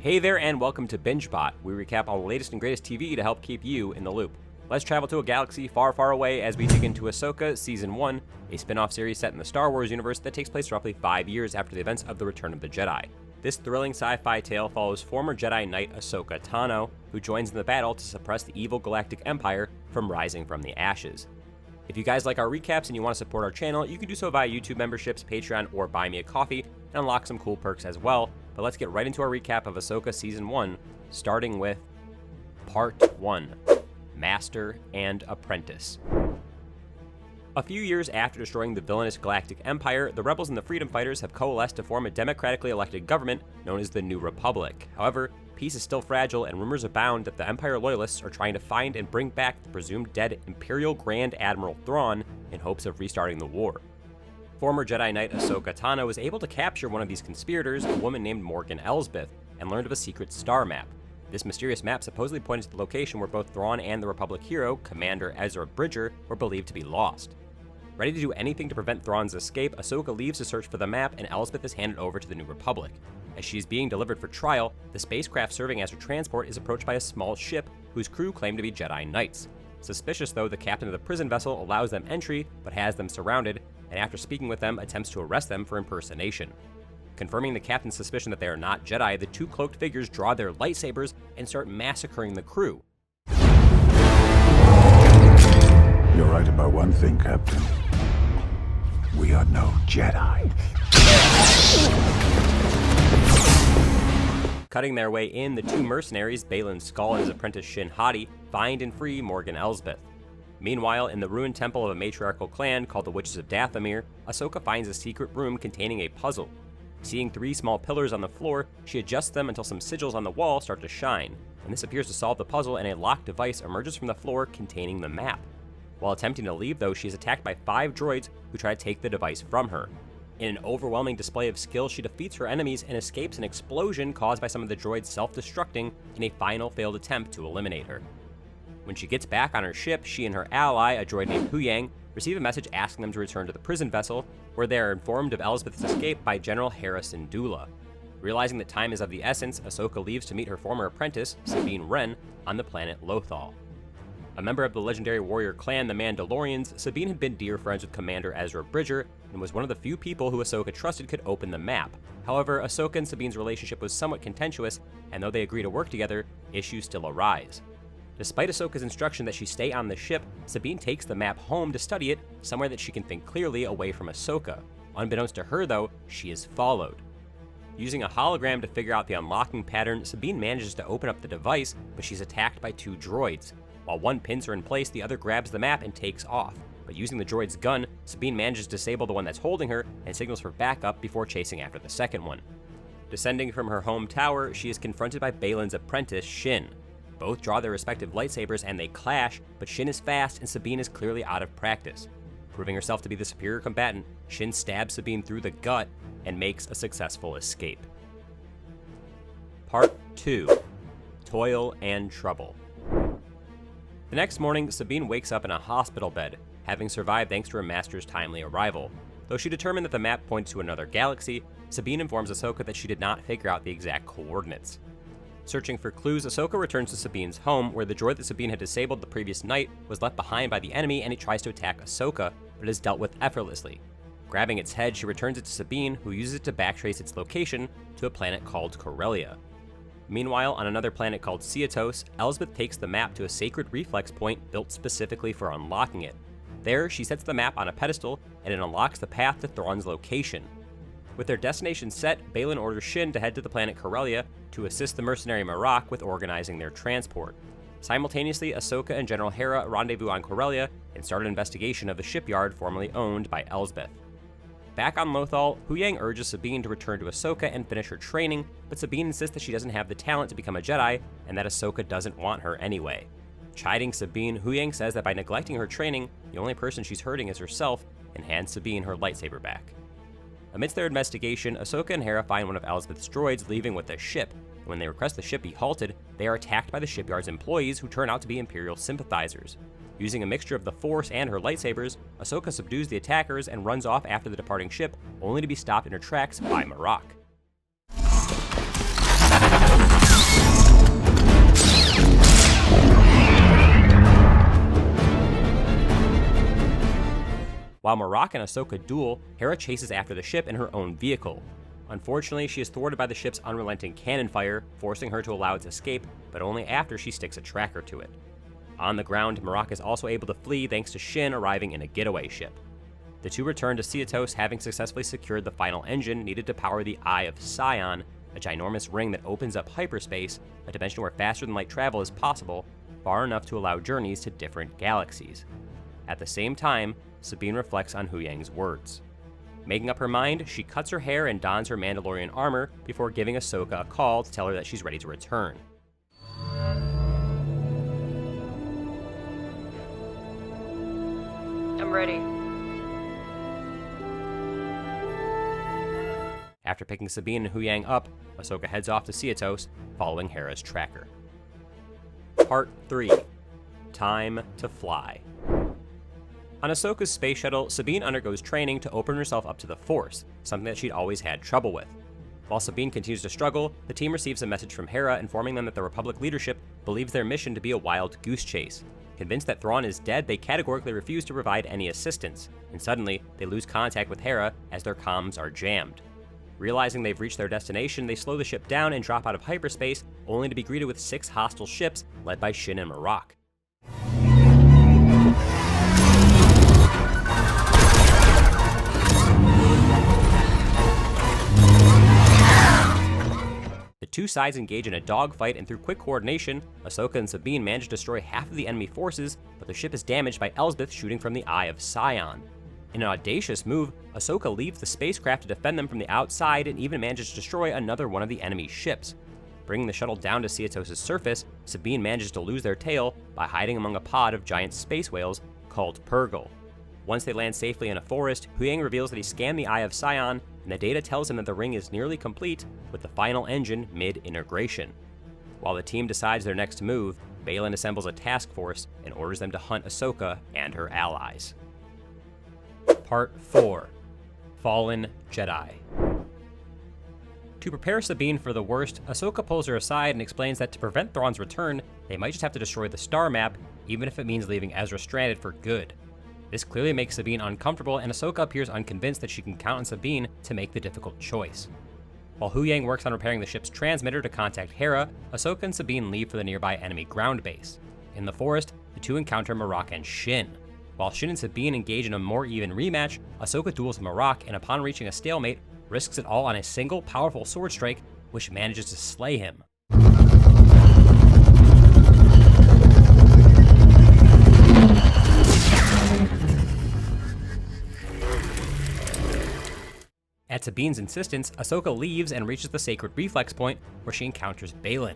Hey there and welcome to BingeBot. We recap all the latest and greatest TV to help keep you in the loop. Let's travel to a galaxy far, far away as we dig into Ahsoka Season 1, a spin-off series set in the Star Wars universe that takes place roughly 5 years after the events of The Return of the Jedi. This thrilling sci-fi tale follows former Jedi Knight Ahsoka Tano, who joins in the battle to suppress the evil Galactic Empire from rising from the ashes. If you guys like our recaps and you want to support our channel, you can do so via YouTube memberships, Patreon, or Buy Me a Coffee, and unlock some cool perks as well. But let's get right into our recap of Ahsoka Season 1, starting with Part 1, Master and Apprentice. A few years after destroying the villainous Galactic Empire, the rebels and the freedom fighters have coalesced to form a democratically elected government known as the New Republic. However, peace is still fragile and rumors abound that the Empire loyalists are trying to find and bring back the presumed dead Imperial Grand Admiral Thrawn in hopes of restarting the war. Former Jedi Knight Ahsoka Tano was able to capture one of these conspirators, a woman named Morgan Elsbeth, and learned of a secret star map. This mysterious map supposedly pointed to the location where both Thrawn and the Republic hero, Commander Ezra Bridger, were believed to be lost. Ready to do anything to prevent Thrawn's escape, Ahsoka leaves to search for the map, and Elsbeth is handed over to the New Republic. As she is being delivered for trial, the spacecraft serving as her transport is approached by a small ship whose crew claim to be Jedi Knights. Suspicious though, the captain of the prison vessel allows them entry, but has them surrounded, and after speaking with them, attempts to arrest them for impersonation. Confirming the captain's suspicion that they are not Jedi, the two cloaked figures draw their lightsabers and start massacring the crew. You're right about one thing, Captain. We are no Jedi. Cutting their way in, the two mercenaries, Baylan Skoll and his apprentice Shin Hati, find and free Morgan Elsbeth. Meanwhile, in the ruined temple of a matriarchal clan called the Witches of Dathomir, Ahsoka finds a secret room containing a puzzle. Seeing 3 small pillars on the floor, she adjusts them until some sigils on the wall start to shine, and this appears to solve the puzzle, and a locked device emerges from the floor containing the map. While attempting to leave though, she is attacked by 5 droids who try to take the device from her. In an overwhelming display of skill, she defeats her enemies and escapes an explosion caused by some of the droids self-destructing in a final failed attempt to eliminate her. When she gets back on her ship, she and her ally, a droid named Huyang, receive a message asking them to return to the prison vessel, where they are informed of Elsbeth's escape by General Harrison Dula. Realizing that time is of the essence, Ahsoka leaves to meet her former apprentice, Sabine Wren, on the planet Lothal. A member of the legendary warrior clan, the Mandalorians, Sabine had been dear friends with Commander Ezra Bridger and was one of the few people who Ahsoka trusted could open the map. However, Ahsoka and Sabine's relationship was somewhat contentious, and though they agree to work together, issues still arise. Despite Ahsoka's instruction that she stay on the ship, Sabine takes the map home to study it, somewhere that she can think clearly away from Ahsoka. Unbeknownst to her though, she is followed. Using a hologram to figure out the unlocking pattern, Sabine manages to open up the device, but she's attacked by 2 droids. While one pins her in place, the other grabs the map and takes off. But using the droid's gun, Sabine manages to disable the one that's holding her and signals for backup before chasing after the second one. Descending from her home tower, she is confronted by Baylan's apprentice, Shin. Both draw their respective lightsabers and they clash, but Shin is fast and Sabine is clearly out of practice. Proving herself to be the superior combatant, Shin stabs Sabine through the gut and makes a successful escape. Part 2, Toil and Trouble. The next morning, Sabine wakes up in a hospital bed, having survived thanks to her master's timely arrival. Though she determined that the map points to another galaxy, Sabine informs Ahsoka that she did not figure out the exact coordinates. Searching for clues, Ahsoka returns to Sabine's home, where the droid that Sabine had disabled the previous night was left behind by the enemy and it tries to attack Ahsoka, but is dealt with effortlessly. Grabbing its head, she returns it to Sabine, who uses it to backtrace its location to a planet called Corellia. Meanwhile, on another planet called Seatos, Elsbeth takes the map to a sacred reflex point built specifically for unlocking it. There, she sets the map on a pedestal, and it unlocks the path to Thrawn's location. With their destination set, Baylan orders Shin to head to the planet Corellia to assist the mercenary Marok with organizing their transport. Simultaneously, Ahsoka and General Hera rendezvous on Corellia and start an investigation of the shipyard formerly owned by Elsbeth. Back on Lothal, Huyang urges Sabine to return to Ahsoka and finish her training, but Sabine insists that she doesn't have the talent to become a Jedi and that Ahsoka doesn't want her anyway. Chiding Sabine, Huyang says that by neglecting her training, the only person she's hurting is herself, and hands Sabine her lightsaber back. Amidst their investigation, Ahsoka and Hera find one of Elsbeth's droids leaving with the ship, and when they request the ship be halted, they are attacked by the shipyard's employees who turn out to be Imperial sympathizers. Using a mixture of the Force and her lightsabers, Ahsoka subdues the attackers and runs off after the departing ship, only to be stopped in her tracks by Marok. While Marok and Ahsoka duel, Hera chases after the ship in her own vehicle. Unfortunately, she is thwarted by the ship's unrelenting cannon fire, forcing her to allow its escape, but only after she sticks a tracker to it. On the ground, Marok is also able to flee thanks to Shin arriving in a getaway ship. The two return to Seatos, having successfully secured the final engine needed to power the Eye of Sion, a ginormous ring that opens up hyperspace, a dimension where faster-than-light travel is possible, far enough to allow journeys to different galaxies. At the same time, Sabine reflects on Huyang's words. Making up her mind, she cuts her hair and dons her Mandalorian armor before giving Ahsoka a call to tell her that she's ready to return. I'm ready. After picking Sabine and Huyang up, Ahsoka heads off to Seatos, following Hera's tracker. Part 3. Time to fly. On Ahsoka's space shuttle, Sabine undergoes training to open herself up to the Force, something that she'd always had trouble with. While Sabine continues to struggle, the team receives a message from Hera informing them that the Republic leadership believes their mission to be a wild goose chase. Convinced that Thrawn is dead, they categorically refuse to provide any assistance, and suddenly, they lose contact with Hera as their comms are jammed. Realizing they've reached their destination, they slow the ship down and drop out of hyperspace, only to be greeted with 6 hostile ships led by Shin and Marok. The two sides engage in a dogfight, and through quick coordination, Ahsoka and Sabine manage to destroy half of the enemy forces, but the ship is damaged by Elsbeth shooting from the Eye of Sion. In an audacious move, Ahsoka leaves the spacecraft to defend them from the outside and even manages to destroy another one of the enemy ships. Bringing the shuttle down to Seatos' surface, Sabine manages to lose their tail by hiding among a pod of giant space whales called Purrgil. Once they land safely in a forest, Huyang reveals that he scanned the Eye of Sion, and the data tells him that the ring is nearly complete, with the final engine mid-integration. While the team decides their next move, Baylan assembles a task force and orders them to hunt Ahsoka and her allies. Part 4. Fallen Jedi. To prepare Sabine for the worst, Ahsoka pulls her aside and explains that to prevent Thrawn's return, they might just have to destroy the star map, even if it means leaving Ezra stranded for good. This clearly makes Sabine uncomfortable, and Ahsoka appears unconvinced that she can count on Sabine to make the difficult choice. While Huyang works on repairing the ship's transmitter to contact Hera, Ahsoka and Sabine leave for the nearby enemy ground base. In the forest, the two encounter Marok and Shin. While Shin and Sabine engage in a more even rematch, Ahsoka duels Marok, and upon reaching a stalemate, risks it all on a single powerful sword strike, which manages to slay him. At Sabine's insistence, Ahsoka leaves and reaches the sacred reflex point, where she encounters Baylan.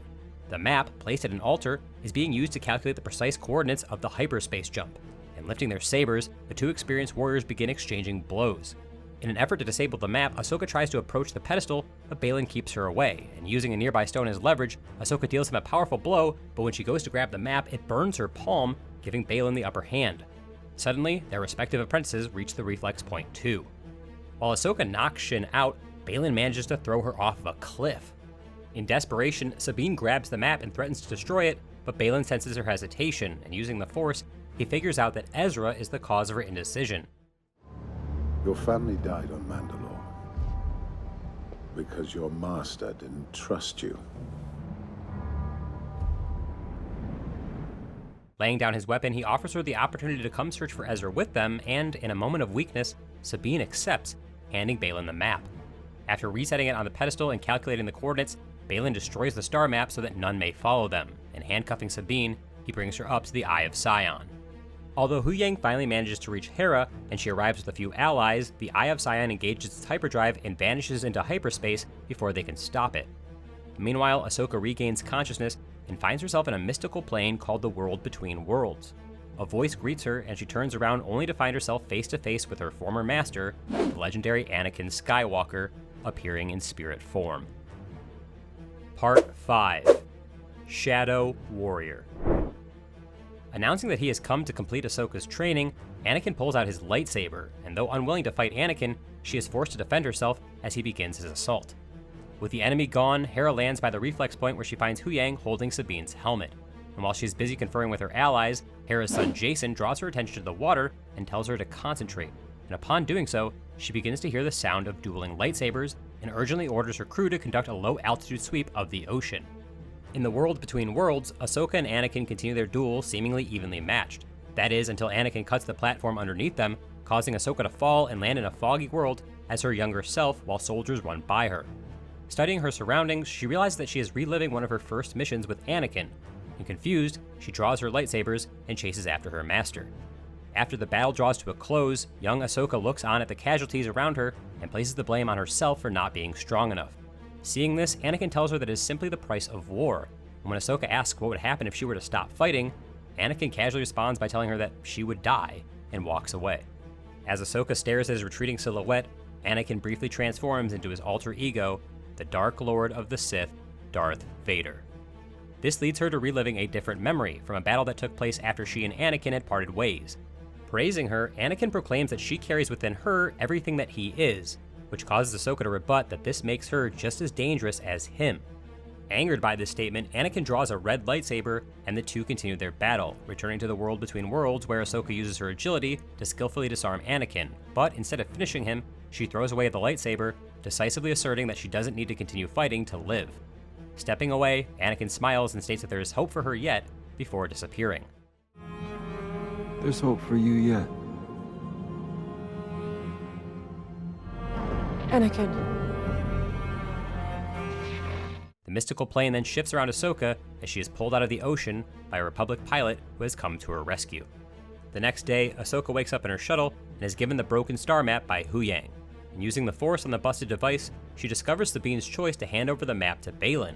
The map, placed at an altar, is being used to calculate the precise coordinates of the hyperspace jump, and lifting their sabers, the two experienced warriors begin exchanging blows. In an effort to disable the map, Ahsoka tries to approach the pedestal, but Baylan keeps her away, and using a nearby stone as leverage, Ahsoka deals him a powerful blow, but when she goes to grab the map, it burns her palm, giving Baylan the upper hand. Suddenly, their respective apprentices reach the reflex point too. While Ahsoka knocks Shin out, Baylan manages to throw her off of a cliff. In desperation, Sabine grabs the map and threatens to destroy it, but Baylan senses her hesitation, and using the Force, he figures out that Ezra is the cause of her indecision. Your family died on Mandalore because your master didn't trust you. Laying down his weapon, he offers her the opportunity to come search for Ezra with them, and in a moment of weakness, Sabine accepts, handing Baylan the map. After resetting it on the pedestal and calculating the coordinates, Baylan destroys the star map so that none may follow them, and handcuffing Sabine, he brings her up to the Eye of Sion. Although Huyang finally manages to reach Hera, and she arrives with a few allies, the Eye of Sion engages its hyperdrive and vanishes into hyperspace before they can stop it. Meanwhile, Ahsoka regains consciousness and finds herself in a mystical plane called the World Between Worlds. A voice greets her, and she turns around only to find herself face to face with her former master, the legendary Anakin Skywalker, appearing in spirit form. Part 5. Shadow Warrior. Announcing that he has come to complete Ahsoka's training, Anakin pulls out his lightsaber, and though unwilling to fight Anakin, she is forced to defend herself as he begins his assault. With the enemy gone, Hera lands by the reflex point where she finds Huyang holding Sabine's helmet. And while she's busy conferring with her allies, Hera's son Jason draws her attention to the water and tells her to concentrate. and upon doing so, she begins to hear the sound of dueling lightsabers and urgently orders her crew to conduct a low-altitude sweep of the ocean. In the world between worlds, Ahsoka and Anakin continue their duel seemingly evenly matched. That is, until Anakin cuts the platform underneath them, causing Ahsoka to fall and land in a foggy world as her younger self while soldiers run by her. Studying her surroundings, she realizes that she is reliving one of her first missions with Anakin, and confused, she draws her lightsabers and chases after her master. After the battle draws to a close, young Ahsoka looks on at the casualties around her and places the blame on herself for not being strong enough. Seeing this, Anakin tells her that it is simply the price of war, and when Ahsoka asks what would happen if she were to stop fighting, Anakin casually responds by telling her that she would die, and walks away. As Ahsoka stares at his retreating silhouette, Anakin briefly transforms into his alter ego, the Dark Lord of the Sith, Darth Vader. This leads her to reliving a different memory from a battle that took place after she and Anakin had parted ways. Praising her, Anakin proclaims that she carries within her everything that he is, which causes Ahsoka to rebut that this makes her just as dangerous as him. Angered by this statement, Anakin draws a red lightsaber, and the two continue their battle, returning to the world between worlds where Ahsoka uses her agility to skillfully disarm Anakin, but instead of finishing him, she throws away the lightsaber, decisively asserting that she doesn't need to continue fighting to live. Stepping away, Anakin smiles and states that there is hope for her yet, before disappearing. There's hope for you yet. Anakin. The mystical plane then shifts around Ahsoka as she is pulled out of the ocean by a Republic pilot who has come to her rescue. The next day, Ahsoka wakes up in her shuttle and is given the broken star map by Huyang. And using the Force on the busted device, she discovers Sabine's choice to hand over the map to Baylan.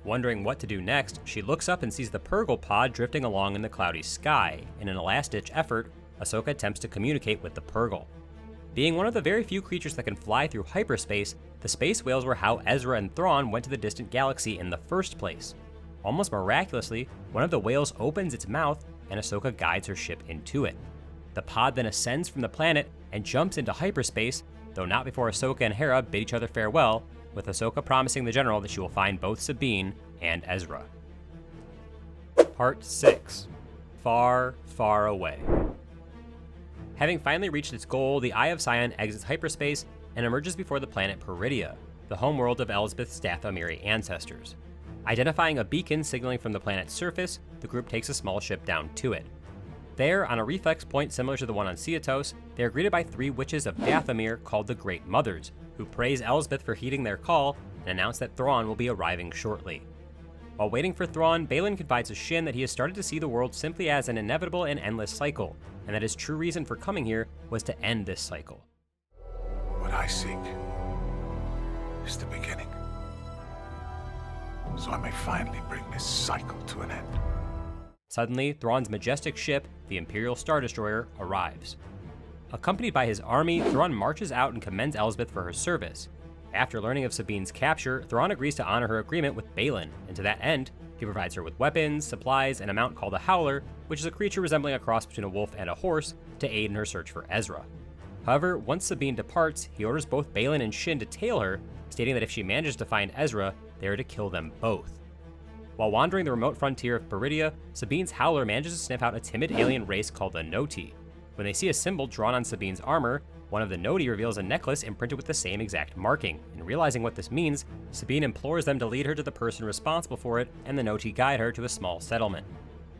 Wondering what to do next, she looks up and sees the Purrgil pod drifting along in the cloudy sky, and in a last-ditch effort, Ahsoka attempts to communicate with the Purrgil. Being one of the very few creatures that can fly through hyperspace, the space whales were how Ezra and Thrawn went to the distant galaxy in the first place. Almost miraculously, one of the whales opens its mouth, and Ahsoka guides her ship into it. The pod then ascends from the planet and jumps into hyperspace, though not before Ahsoka and Hera bid each other farewell, with Ahsoka promising the general that she will find both Sabine and Ezra. Part 6. Far, Far Away. Having finally reached its goal, the Eye of Sion exits hyperspace and emerges before the planet Peridia, the homeworld of Elsbeth's Dathomiri ancestors. Identifying a beacon signaling from the planet's surface, the group takes a small ship down to it. There, on a reflex point similar to the one on Seatos, they are greeted by 3 witches of Dathomir called the Great Mothers, who praise Elsbeth for heeding their call and announce that Thrawn will be arriving shortly. While waiting for Thrawn, Baylan confides to Shin that he has started to see the world simply as an inevitable and endless cycle, and that his true reason for coming here was to end this cycle. What I seek is the beginning, so I may finally bring this cycle to an end. Suddenly, Thrawn's majestic ship, the Imperial Star Destroyer, arrives. Accompanied by his army, Thrawn marches out and commends Elsbeth for her service. After learning of Sabine's capture, Thrawn agrees to honor her agreement with Baylan, and to that end, he provides her with weapons, supplies, and a mount called a Howler, which is a creature resembling a cross between a wolf and a horse, to aid in her search for Ezra. However, once Sabine departs, he orders both Baylan and Shin to tail her, stating that if she manages to find Ezra, they are to kill them both. While wandering the remote frontier of Peridia, Sabine's Howler manages to sniff out a timid alien race called the Noti. When they see a symbol drawn on Sabine's armor, one of the Noti reveals a necklace imprinted with the same exact marking, and realizing what this means, Sabine implores them to lead her to the person responsible for it, and the Noti guide her to a small settlement.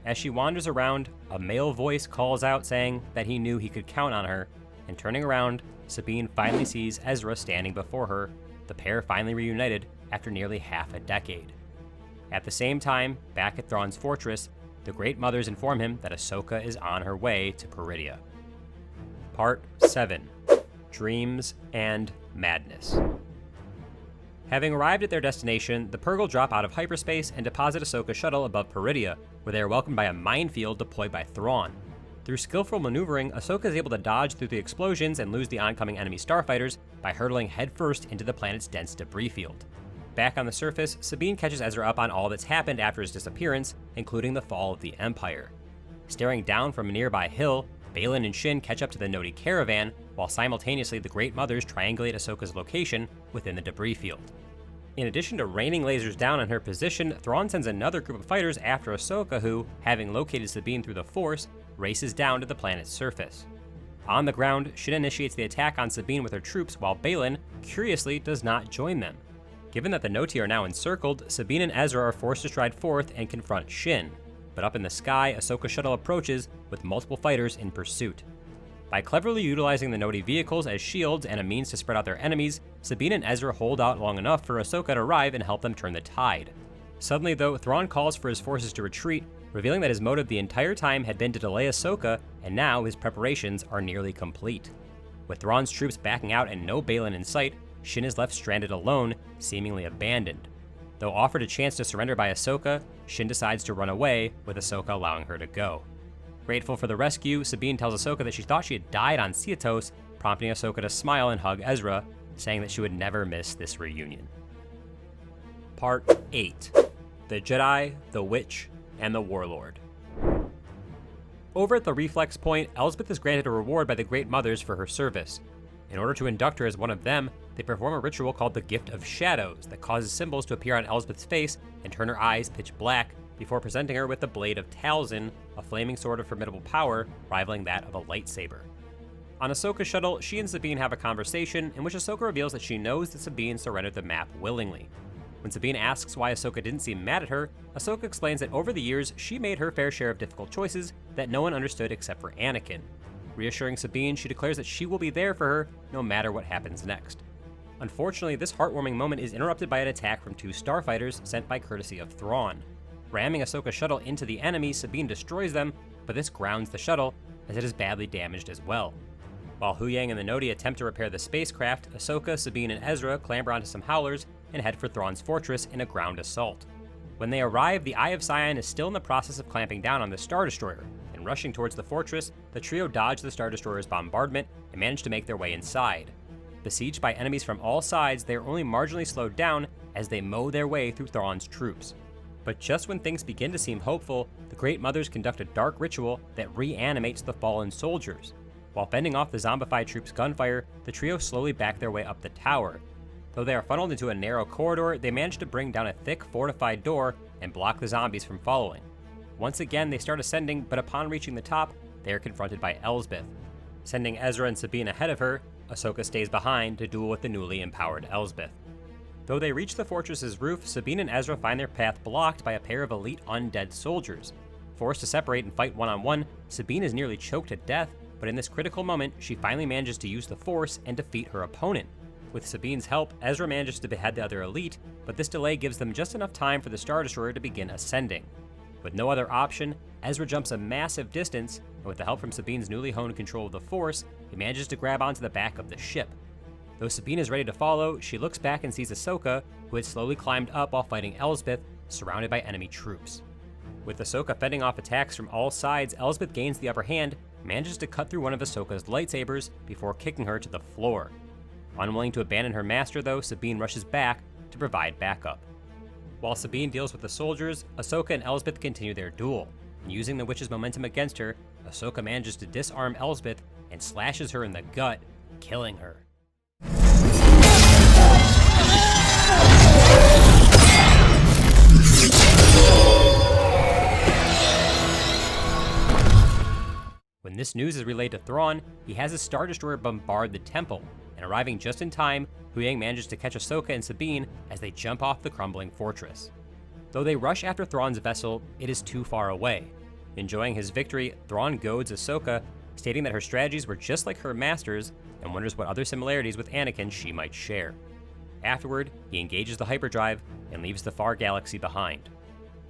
As she wanders around, a male voice calls out saying that he knew he could count on her, and turning around, Sabine finally sees Ezra standing before her, the pair finally reunited after nearly half a decade. At the same time, back at Thrawn's fortress, the Great Mothers inform him that Ahsoka is on her way to Peridia. Part 7. Dreams and Madness. Having arrived at their destination, the Purrgil drop out of hyperspace and deposit Ahsoka's shuttle above Peridia, where they are welcomed by a minefield deployed by Thrawn. Through skillful maneuvering, Ahsoka is able to dodge through the explosions and lose the oncoming enemy starfighters by hurtling headfirst into the planet's dense debris field. Back on the surface, Sabine catches Ezra up on all that's happened after his disappearance, including the fall of the Empire. Staring down from a nearby hill, Baylan and Shin catch up to the Noti caravan, while simultaneously the Great Mothers triangulate Ahsoka's location within the debris field. In addition to raining lasers down on her position, Thrawn sends another group of fighters after Ahsoka who, having located Sabine through the Force, races down to the planet's surface. On the ground, Shin initiates the attack on Sabine with her troops while Baylan, curiously, does not join them. Given that the Noti are now encircled, Sabine and Ezra are forced to stride forth and confront Shin. But up in the sky, Ahsoka's shuttle approaches with multiple fighters in pursuit. By cleverly utilizing the Noti vehicles as shields and a means to spread out their enemies, Sabine and Ezra hold out long enough for Ahsoka to arrive and help them turn the tide. Suddenly though, Thrawn calls for his forces to retreat, revealing that his motive the entire time had been to delay Ahsoka, and now his preparations are nearly complete. With Thrawn's troops backing out and no Baylan in sight, Shin is left stranded alone, seemingly abandoned. Though offered a chance to surrender by Ahsoka, Shin decides to run away, with Ahsoka allowing her to go. Grateful for the rescue, Sabine tells Ahsoka that she thought she had died on Seatos, prompting Ahsoka to smile and hug Ezra, saying that she would never miss this reunion. Part 8. The Jedi, the Witch, and the Warlord. Over at the Reflex Point, Elsbeth is granted a reward by the Great Mothers for her service. In order to induct her as one of them, they perform a ritual called the Gift of Shadows that causes symbols to appear on Elsbeth's face and turn her eyes pitch black before presenting her with the Blade of Talzin, a flaming sword of formidable power rivaling that of a lightsaber. On Ahsoka's shuttle, she and Sabine have a conversation in which Ahsoka reveals that she knows that Sabine surrendered the map willingly. When Sabine asks why Ahsoka didn't seem mad at her, Ahsoka explains that over the years, she made her fair share of difficult choices that no one understood except for Anakin. Reassuring Sabine, she declares that she will be there for her no matter what happens next. Unfortunately, this heartwarming moment is interrupted by an attack from 2 starfighters sent by courtesy of Thrawn. Ramming Ahsoka's shuttle into the enemy, Sabine destroys them, but this grounds the shuttle, as it is badly damaged as well. While Huyang and the Noti attempt to repair the spacecraft, Ahsoka, Sabine, and Ezra clamber onto some howlers and head for Thrawn's fortress in a ground assault. When they arrive, the Eye of Sion is still in the process of clamping down on the Star Destroyer, and rushing towards the fortress, the trio dodge the Star Destroyer's bombardment and manage to make their way inside. Besieged by enemies from all sides, they are only marginally slowed down as they mow their way through Thrawn's troops. But just when things begin to seem hopeful, the Great Mothers conduct a dark ritual that reanimates the fallen soldiers. While fending off the zombified troops' gunfire, the trio slowly back their way up the tower. Though they are funneled into a narrow corridor, they manage to bring down a thick, fortified door and block the zombies from following. Once again, they start ascending, but upon reaching the top, they are confronted by Elsbeth. Sending Ezra and Sabine ahead of her, Ahsoka stays behind to duel with the newly empowered Elsbeth. Though they reach the fortress's roof, Sabine and Ezra find their path blocked by a pair of elite undead soldiers. Forced to separate and fight one-on-one, Sabine is nearly choked to death, but in this critical moment, she finally manages to use the Force and defeat her opponent. With Sabine's help, Ezra manages to behead the other elite, but this delay gives them just enough time for the Star Destroyer to begin ascending. With no other option, Ezra jumps a massive distance, and with the help from Sabine's newly honed control of the Force, he manages to grab onto the back of the ship. Though Sabine is ready to follow, she looks back and sees Ahsoka, who had slowly climbed up while fighting Elsbeth, surrounded by enemy troops. With Ahsoka fending off attacks from all sides, Elsbeth gains the upper hand, manages to cut through one of Ahsoka's lightsabers before kicking her to the floor. Unwilling to abandon her master though, Sabine rushes back to provide backup. While Sabine deals with the soldiers, Ahsoka and Elsbeth continue their duel, and using the witch's momentum against her, Ahsoka manages to disarm Elsbeth and slashes her in the gut, killing her. When this news is relayed to Thrawn, he has his Star Destroyer bombard the temple, and arriving just in time, Huyang manages to catch Ahsoka and Sabine as they jump off the crumbling fortress. Though they rush after Thrawn's vessel, it is too far away. Enjoying his victory, Thrawn goads Ahsoka, stating that her strategies were just like her master's, and wonders what other similarities with Anakin she might share. Afterward, he engages the hyperdrive and leaves the far galaxy behind.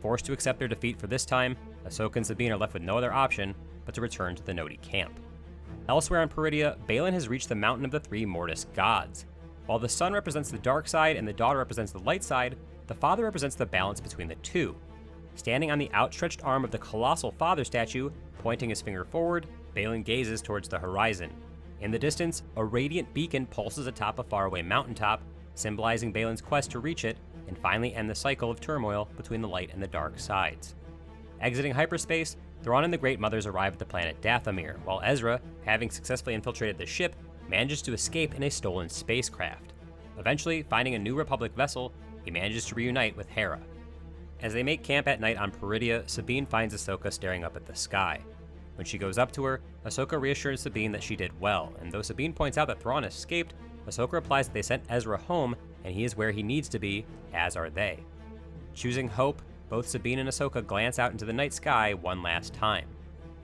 Forced to accept their defeat for this time, Ahsoka and Sabine are left with no other option but to return to the Noti camp. Elsewhere on Peridea, Baylan has reached the Mountain of the Three Mortis Gods. While the son represents the dark side and the daughter represents the light side, the father represents the balance between the two. Standing on the outstretched arm of the colossal father statue, pointing his finger forward, Baylan gazes towards the horizon. In the distance, a radiant beacon pulses atop a faraway mountaintop, symbolizing Baylan's quest to reach it and finally end the cycle of turmoil between the light and the dark sides. Exiting hyperspace, Thrawn and the Great Mothers arrive at the planet Dathomir, while Ezra, having successfully infiltrated the ship, manages to escape in a stolen spacecraft. Eventually, finding a new Republic vessel, he manages to reunite with Hera. As they make camp at night on Peridea, Sabine finds Ahsoka staring up at the sky. When she goes up to her, Ahsoka reassures Sabine that she did well, and though Sabine points out that Thrawn escaped, Ahsoka replies that they sent Ezra home and he is where he needs to be, as are they. Choosing hope, both Sabine and Ahsoka glance out into the night sky one last time.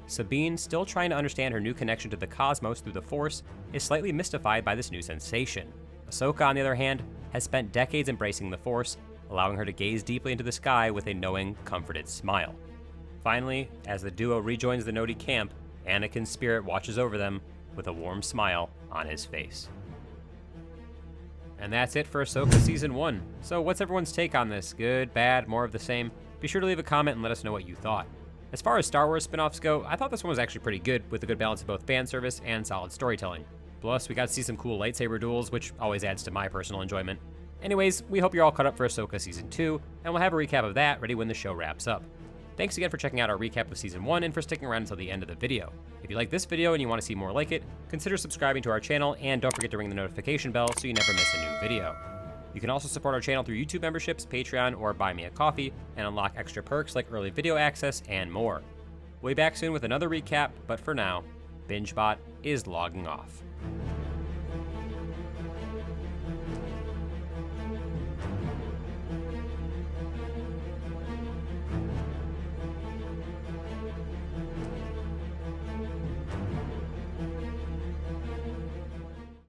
Sabine, still trying to understand her new connection to the cosmos through the Force, is slightly mystified by this new sensation. Ahsoka, on the other hand, has spent decades embracing the Force, allowing her to gaze deeply into the sky with a knowing, comforted smile. Finally, as the duo rejoins the Noti camp, Anakin's spirit watches over them with a warm smile on his face. And that's it for Ahsoka Season 1. So what's everyone's take on this? Good, bad, more of the same? Be sure to leave a comment and let us know what you thought. As far as Star Wars spin-offs go, I thought this one was actually pretty good, with a good balance of both fan service and solid storytelling. Plus, we got to see some cool lightsaber duels, which always adds to my personal enjoyment. Anyways, we hope you're all caught up for Ahsoka Season 2, and we'll have a recap of that ready when the show wraps up. Thanks again for checking out our recap of Season 1 and for sticking around until the end of the video. If you like this video and you want to see more like it, consider subscribing to our channel and don't forget to ring the notification bell so you never miss a new video. You can also support our channel through YouTube memberships, Patreon, or Buy Me a Coffee, and unlock extra perks like early video access and more. We'll be back soon with another recap, but for now, BingeBot is logging off.